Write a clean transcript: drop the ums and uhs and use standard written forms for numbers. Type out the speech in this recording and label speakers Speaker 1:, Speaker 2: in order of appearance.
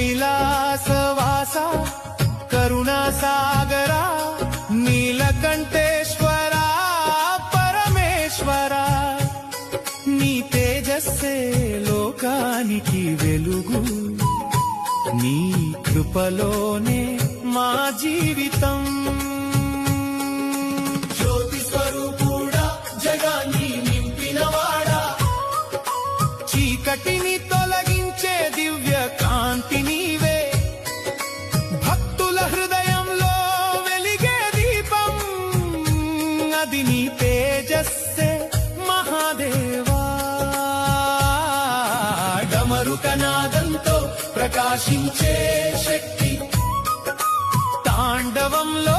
Speaker 1: కైలాసవాస కరుణాసాగరా నీలకంఠేశ్వరా పరమేశ్వరా నీ తేజస్సే లోకానికి వెలుగు నీ కృపలోనే మా జీవితం జ్యోతి స్వరూపుడా జగాన్ని నింపినవాడా చీకటిని తొలగించే దివ్య కాంతి నీవే భక్తుల హృదయంలో వెలిగే దీపం అది నీ తేజస్సే మహాదేవా డమరుకనాదంతో ప్రకాశించే శక్తి తాండవంలో